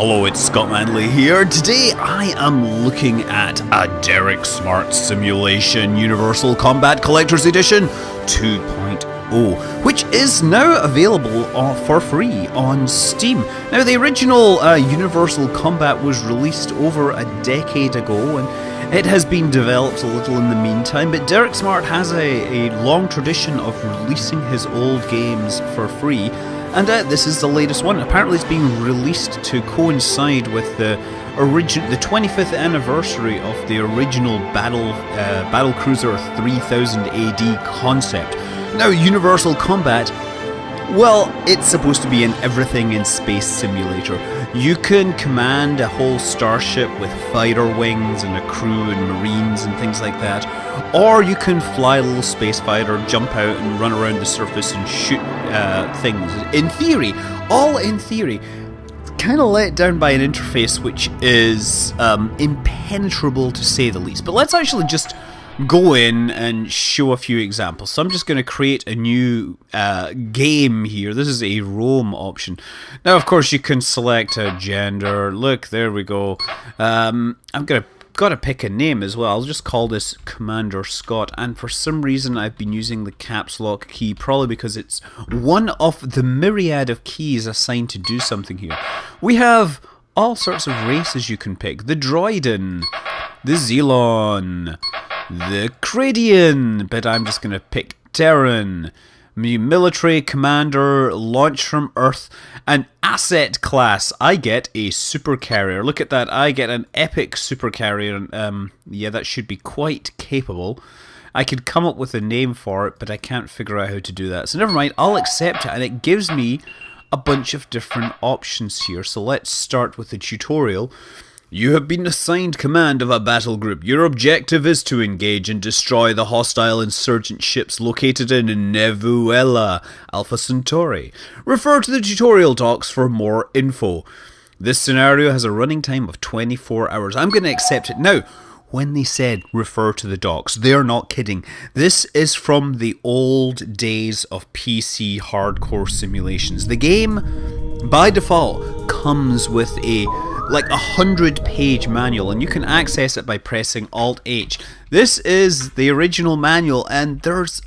Hello, it's Scott Manley here. Today I am looking at a Derek Smart Simulation Universal Combat Collector's Edition 2.0, which is now available for free on Steam. Now, the original Universal Combat was released over a decade ago, and it has been developed a little in the meantime, but Derek Smart has a long tradition of releasing his old games for free. And this is the latest one. Apparently it's being released to coincide with the 25th anniversary of the original Battlecruiser 3000 AD concept. Now, Universal Combat, well, it's supposed to be an everything in space simulator. You can command a whole starship with fighter wings and a crew and marines and things like that. Or you can fly a little space fighter, jump out and run around the surface and shoot things. In theory, all in theory, kind of let down by an interface which is impenetrable to say the least. But let's actually just go in and show a few examples. So I'm just going to create a new game here. This is a Rome option. Now, of course, you can select a gender. Look, there we go. I've got to pick a name as well. I'll just call this Commander Scott, and for some reason I've been using the caps lock key, probably because it's one of the myriad of keys assigned to do something here. We have all sorts of races you can pick. The Droidin, the Xelon, the Cradian, but I'm just going to pick Terran, military commander, launch from Earth, an asset class. I get a supercarrier. Look at that, I get an epic supercarrier. Yeah, that should be quite capable. I could come up with a name for it, but I can't figure out how to do that. So never mind, I'll accept it, and it gives me a bunch of different options here. So let's start with the tutorial. You have been assigned command of a battle group. Your objective is to engage and destroy the hostile insurgent ships located in Nevuela, Alpha Centauri. Refer to the tutorial docs for more info. This scenario has a running time of 24 hours. I'm going to accept it. Now, when they said refer to the docs, they're not kidding. This is from the old days of PC hardcore simulations. The game, by default, comes with like 100-page manual, and you can access it by pressing Alt-H. This is the original manual, and there's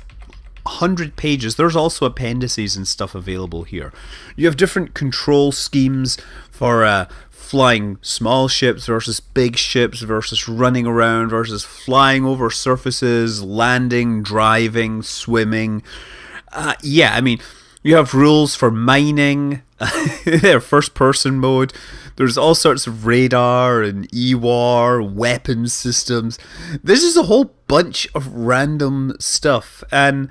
100 pages. There's also appendices and stuff available here. You have different control schemes for flying small ships versus big ships versus running around versus flying over surfaces, landing, driving, swimming. Yeah, I mean, you have rules for mining, first-person mode. There's all sorts of radar and EWAR, weapon systems. This is a whole bunch of random stuff. And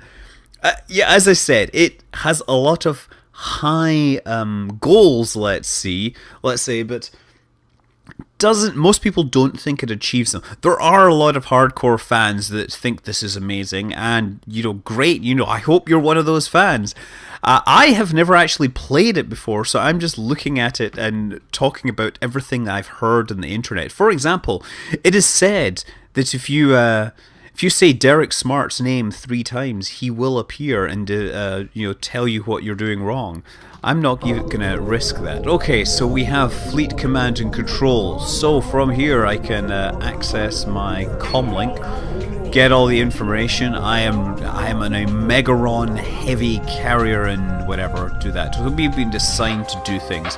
yeah, as I said, it has a lot of high goals, let's say, but most people don't think it achieves them. There are a lot of hardcore fans that think this is amazing, and great, I hope you're one of those fans. I have never actually played it before, so I'm just looking at it and talking about everything that I've heard on the internet. For example, it is said that if you say Derek Smart's name 3 times, he will appear and tell you what you're doing wrong. I'm not even gonna risk that. Okay, so we have fleet command and control. So from here I can access my comlink, get all the information. I am an Omegaron heavy carrier and whatever. Do that. We've been assigned to do things.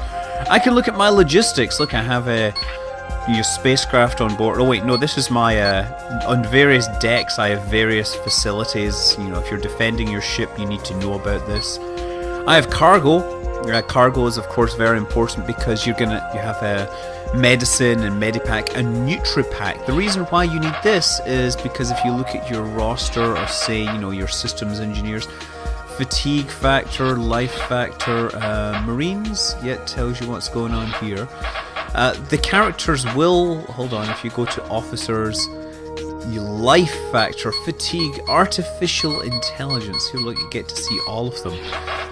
I can look at my logistics. Look, I have a spacecraft on board. Oh wait, no, this is my on various decks I have various facilities. If you're defending your ship, you need to know about this. I have cargo. Cargo is of course very important because you have a medicine and medipack and nutripack. The reason why you need this is because if you look at your roster, or say your systems engineers, fatigue factor, life factor, marines, it tells you what's going on here. The characters will, hold on, if you go to officers, your life factor, fatigue, artificial intelligence, here look, you get to see all of them.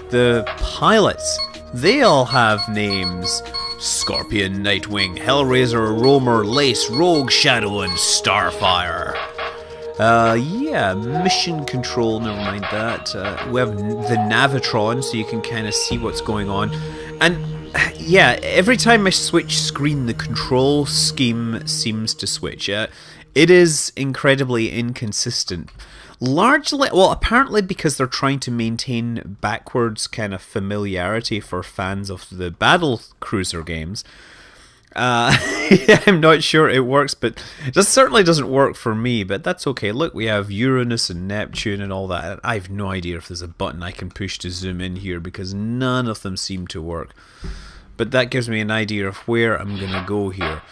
The pilots, they all have names: Scorpion, Nightwing, Hellraiser, Roamer, Lace, Rogue, Shadow, and Starfire. Yeah, mission control, never mind that. We have the Navitron, so you can kind of see what's going on. And Yeah, every time I switch screen, the control scheme seems to switch. It is incredibly inconsistent. Largely, well, apparently because they're trying to maintain backwards kind of familiarity for fans of the battle cruiser games. I'm not sure it works, but it certainly doesn't work for me, but that's okay. Look, we have Uranus and Neptune and all that. I have no idea if there's a button I can push to zoom in here because none of them seem to work. But that gives me an idea of where I'm going to go here.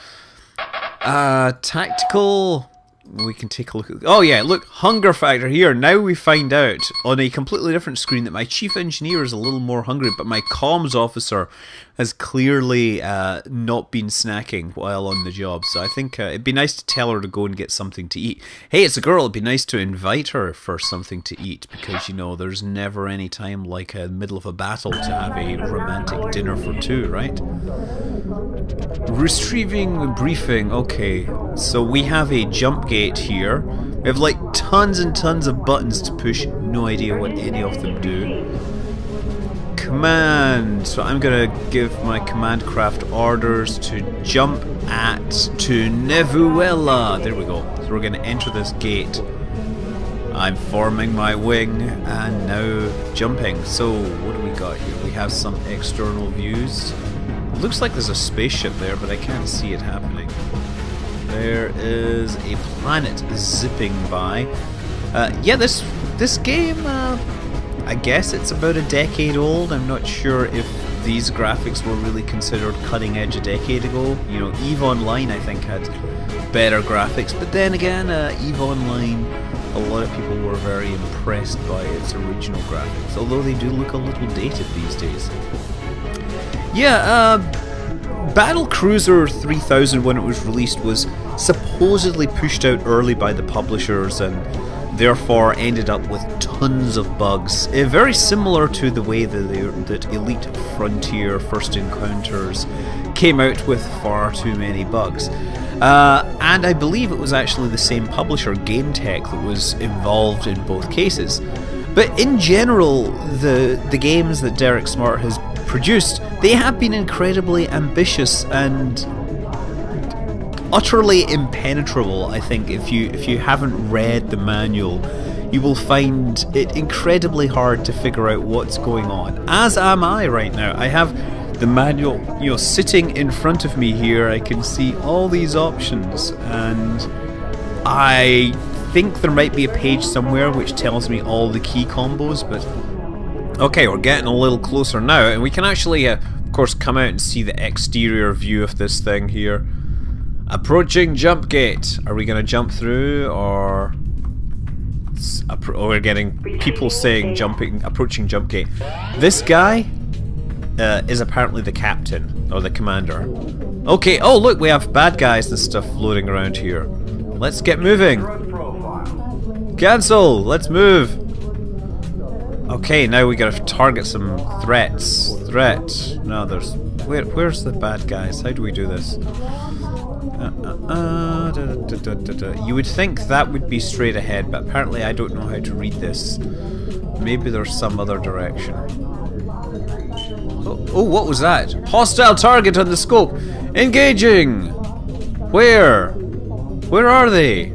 Tactical... We can take a look at... Oh yeah, look, hunger factor here. Now we find out on a completely different screen that my chief engineer is a little more hungry, but my comms officer has clearly not been snacking while on the job. So I think it'd be nice to tell her to go and get something to eat. Hey, it's a girl. It'd be nice to invite her for something to eat because, you know, there's never any time like in the middle of a battle to have a romantic dinner for two, right? Retrieving briefing. Okay, so we have a jump gate here. We have like tons and tons of buttons to push. No idea what any of them do. Command. So I'm gonna give my command craft orders to jump to Nevuela. There we go. So we're gonna enter this gate. I'm forming my wing and now jumping. So what do we got here? We have some external views. It looks like there's a spaceship there, but I can't see it happening. There is a planet zipping by. Yeah, this game, I guess it's about a decade old. I'm not sure if these graphics were really considered cutting edge a decade ago. You know, EVE Online I think had better graphics, but then again, EVE Online, a lot of people were very impressed by its original graphics, although they do look a little dated these days. Yeah, Battle Cruiser 3000 when it was released was supposedly pushed out early by the publishers and therefore ended up with tons of bugs. Very similar to the way that Elite Frontier First Encounters came out with far too many bugs. And I believe it was actually the same publisher, GameTech, that was involved in both cases. But in general, the games that Derek Smart has produced, they have been incredibly ambitious and utterly impenetrable. I think if you haven't read the manual, you will find it incredibly hard to figure out what's going on. As am I right now. I have the manual, you know, sitting in front of me here. I can see all these options, and I think there might be a page somewhere which tells me all the key combos, but okay, we're getting a little closer now, and we can actually, of course, come out and see the exterior view of this thing here. Approaching jump gate. Are we going to jump through, or... we're getting people saying approaching jump gate. This guy is apparently the captain, or the commander. Okay, oh look, we have bad guys and stuff floating around here. Let's get moving. Cancel, let's move. Okay, now we gotta target some threats. No, there's... Where's the bad guys? How do we do this? You would think that would be straight ahead, but apparently I don't know how to read this. Maybe there's some other direction. Oh, what was that? Hostile target on the scope! Engaging! Where? Where are they?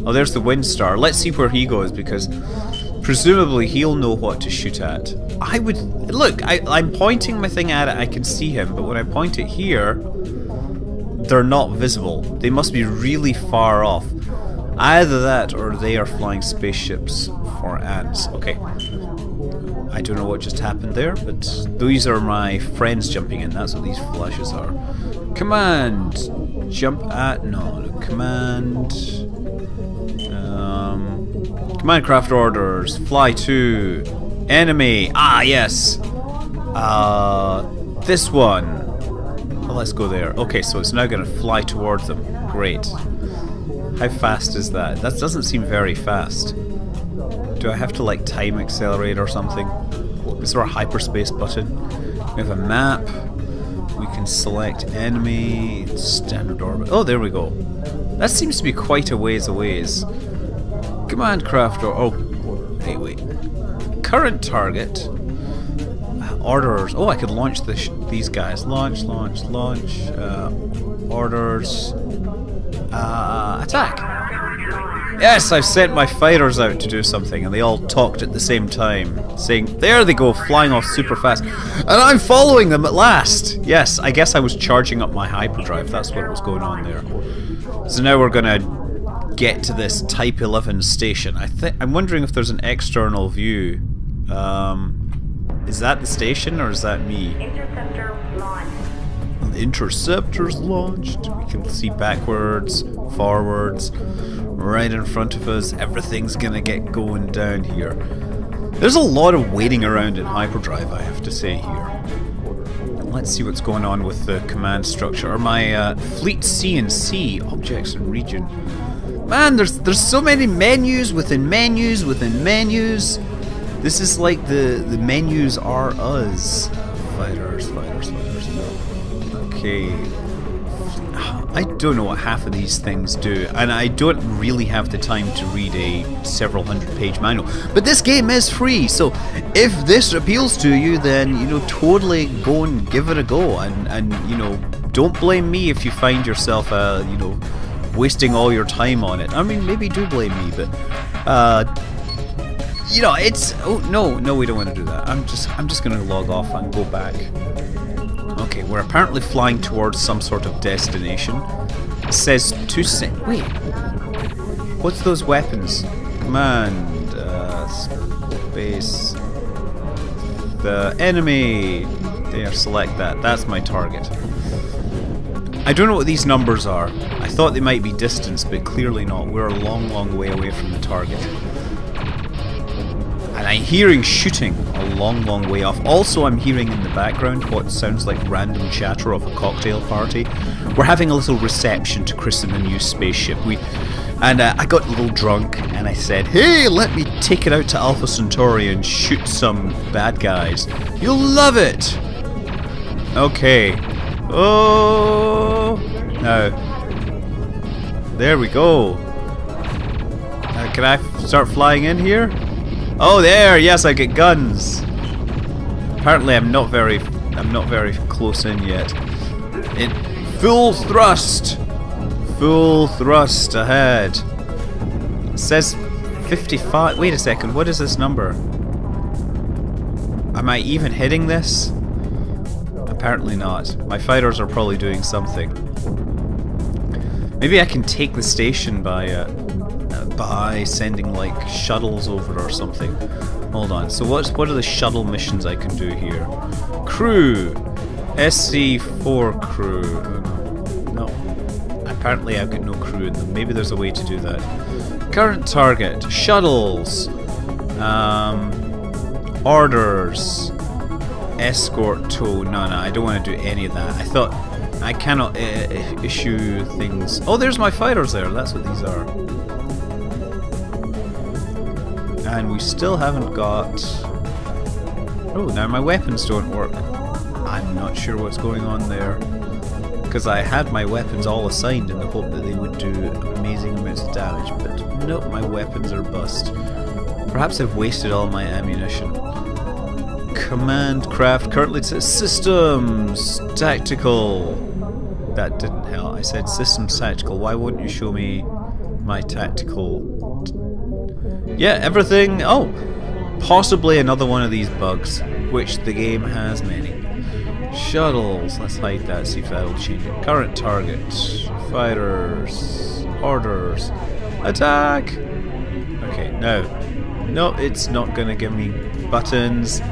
Oh, there's the Windstar. Let's see where he goes, because presumably he'll know what to shoot at. I would... Look, I'm pointing my thing at it, I can see him, but when I point it here, they're not visible. They must be really far off. Either that, or they are flying spaceships for ants. Okay. I don't know what just happened there, but these are my friends jumping in. That's what these flashes are. Command! Jump at... No, command... Command craft orders. Fly to... Enemy! Ah, yes! This one. Well, let's go there. Okay, so it's now going to fly towards them. Great. How fast is that? That doesn't seem very fast. Do I have to, like, time accelerate or something? Is there a hyperspace button? We have a map. We can select enemy, standard orbit. Oh, there we go. That seems to be quite a ways away. Command craft or... Oh, hey, wait. Current target. Orders. Oh, I could launch these guys. Launch. Orders. Attack. Yes, I've sent my fighters out to do something, and they all talked at the same time, saying, there they go, flying off super fast. And I'm following them at last! Yes, I guess I was charging up my hyperdrive, that's what was going on there. So now we're gonna get to this Type 11 station. I'm wondering if there's an external view. Is that the station, or is that me? Interceptor launched. The interceptor's launched. We can see backwards, forwards, right in front of us. Everything's gonna get going down here. There's a lot of waiting around in hyperdrive, I have to say here. Let's see what's going on with the command structure. Or my fleet C&C, objects and region. Man, there's so many menus within menus within menus. This is like the menus are us. Fighters. Okay. I don't know what half of these things do, and I don't really have the time to read a several hundred-page manual. But this game is free, so if this appeals to you, then, you know, totally go and give it a go. And you know, don't blame me if you find yourself, you know, wasting all your time on it. I mean, maybe do blame me, but you know, it's... Oh, no, we don't want to do that. I'm just going to log off and go back. Okay, we're apparently flying towards some sort of destination. It says to say... Wait. What's those weapons? Command. Space. The enemy. There, select that. That's my target. I don't know what these numbers are. I thought they might be distance, but clearly not. We're a long, long way away from the target. And I'm hearing shooting a long, long way off. Also, I'm hearing in the background what sounds like random chatter of a cocktail party. We're having a little reception to christen a new spaceship. I got a little drunk, and I said, hey, let me take it out to Alpha Centauri and shoot some bad guys. You'll love it! Okay. Oh! Now. There we go. Can I start flying in here? Oh, there! Yes, I get guns. Apparently, I'm not very close in yet. Full thrust ahead. It says 55. Wait a second. What is this number? Am I even hitting this? Apparently not. My fighters are probably doing something. Maybe I can take the station by sending like shuttles over or something. Hold on. So what are the shuttle missions I can do here? Crew, SC4 crew. No. Apparently I've got no crew in them. Maybe there's a way to do that. Current target, shuttles, orders, escort tow. No, I don't want to do any of that. I thought I cannot issue things. Oh, there's my fighters there. That's what these are. And we still haven't got... Oh, now my weapons don't work. I'm not sure what's going on there. Because I had my weapons all assigned in the hope that they would do amazing amounts of damage. But nope, my weapons are bust. Perhaps I've wasted all my ammunition. Command craft currently says systems tactical. That didn't help. I said systems tactical. Why wouldn't you show me my tactical? Yeah, everything. Oh, possibly another one of these bugs, which the game has many. Shuttles. Let's hide that. See if that'll change it. Current target. Fighters. Orders. Attack. Okay. No. No, it's not gonna give me buttons.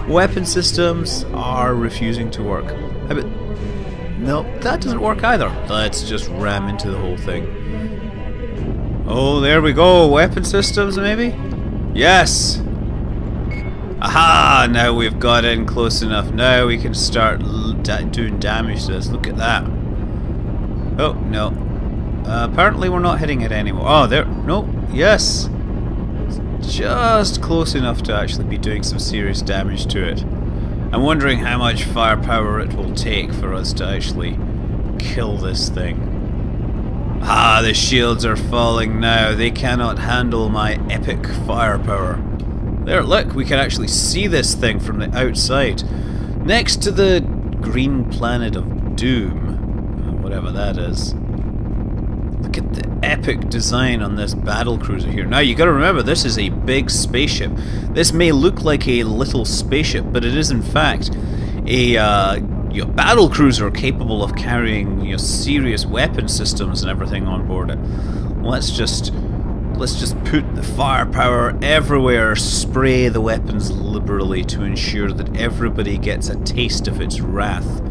Weapon systems are refusing to work. How about... No, that doesn't work either. Let's just ram into the whole thing. Oh, there we go. Weapon systems, maybe? Yes! Aha! Now we've got in close enough. Now we can start doing damage to this. Look at that. Oh, no. Apparently we're not hitting it anymore. Oh, there. No. Yes! Just close enough to actually be doing some serious damage to it. I'm wondering how much firepower it will take for us to actually kill this thing. Ah, the shields are falling now. They cannot handle my epic firepower. There, look, we can actually see this thing from the outside. Next to the green planet of doom, whatever that is. Look at the epic design on this battle cruiser here. Now you gotta remember, this is a big spaceship. This may look like a little spaceship, but it is in fact a battle cruiser capable of carrying serious weapon systems and everything on board it. Let's just put the firepower everywhere, spray the weapons liberally to ensure that everybody gets a taste of its wrath.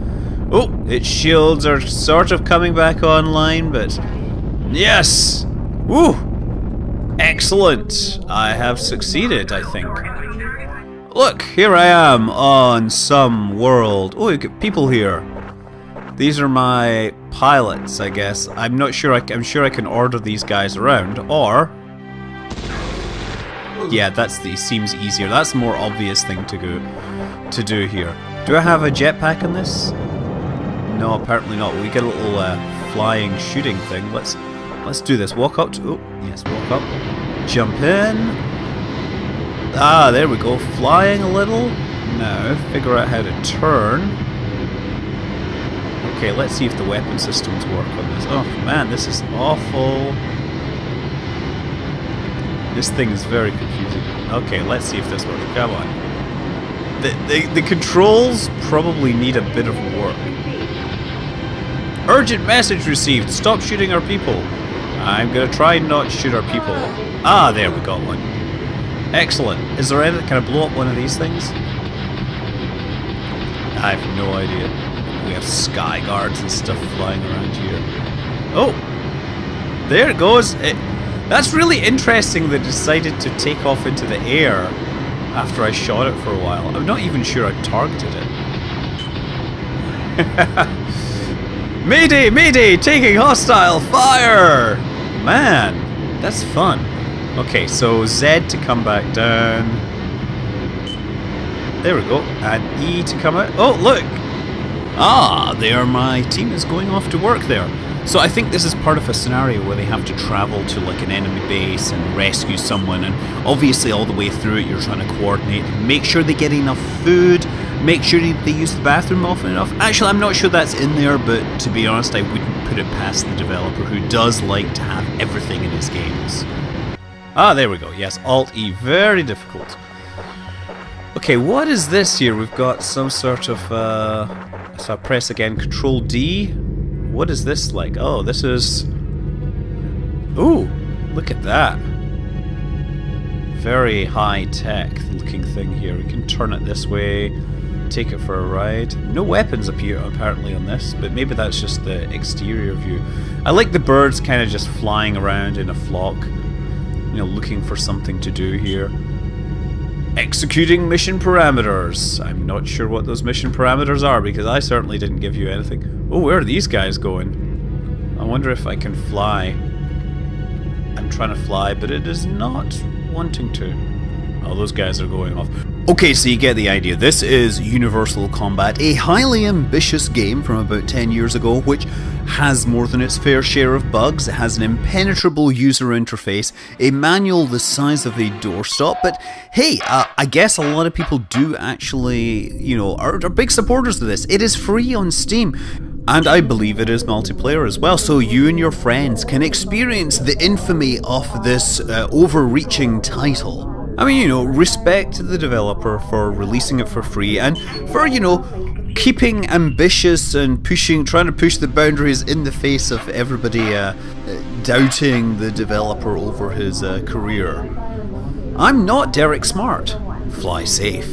Oh, its shields are sort of coming back online, but yes! Woo! Excellent! I have succeeded, I think. Look, here I am on some world. Oh, you get people here. These are my pilots, I guess. I'm not sure. I'm sure I can order these guys around, or yeah, seems easier. That's the more obvious thing to do here. Do I have a jetpack in this? No, apparently not. We get a little flying shooting thing. Let's do this. Walk up to. Oh, yes, walk up. Jump in. Ah, there we go. Flying a little. Now figure out how to turn. Okay, let's see if the weapon systems work on this. Oh man, this is awful. This thing is very confusing. Okay, let's see if this works. Come on. The controls probably need a bit of work. Urgent message received. Stop shooting our people. I'm gonna try not shoot our people. Ah, there we got one. Excellent. Is there any? Can I blow up one of these things? I have no idea. We have sky guards and stuff flying around here. Oh! There it goes! That's really interesting that it decided to take off into the air after I shot it for a while. I'm not even sure I targeted it. Mayday! Mayday! Taking hostile fire! Man, that's fun. Okay, so Z to come back down. There we go. And E to come out. Oh, look! Ah, there my team is going off to work there. So I think this is part of a scenario where they have to travel to like an enemy base and rescue someone, and obviously all the way through it you're trying to coordinate, make sure they get enough food, make sure they use the bathroom often enough. Actually, I'm not sure that's in there, but to be honest, I wouldn't put it past the developer, who does like to have everything in his games. Ah, there we go. Yes, Alt-E, very difficult. Okay, what is this here? We've got some sort of, so I press again, Control-D. What is this like? Oh, this is... Ooh, look at that. Very high-tech looking thing here. We can turn it this way, take it for a ride. No weapons appear apparently on this, but maybe that's just the exterior view. I like the birds kind of just flying around in a flock, you know, looking for something to do here. Executing mission parameters. I'm not sure what those mission parameters are because I certainly didn't give you anything. Oh, where are these guys going? I wonder if I can fly. I'm trying to fly, but it is not wanting to. Oh, those guys are going off. Okay, so you get the idea. This is Universal Combat, a highly ambitious game from about 10 years ago, which has more than its fair share of bugs. It has an impenetrable user interface, a manual the size of a doorstop, but hey, I guess a lot of people do actually, you know, are big supporters of this. It is free on Steam. And I believe it is multiplayer as well, so you and your friends can experience the infamy of this overreaching title. I mean, you know, respect to the developer for releasing it for free and for, you know, keeping ambitious and trying to push the boundaries in the face of everybody doubting the developer over his career. I'm not Derek Smart. Fly safe.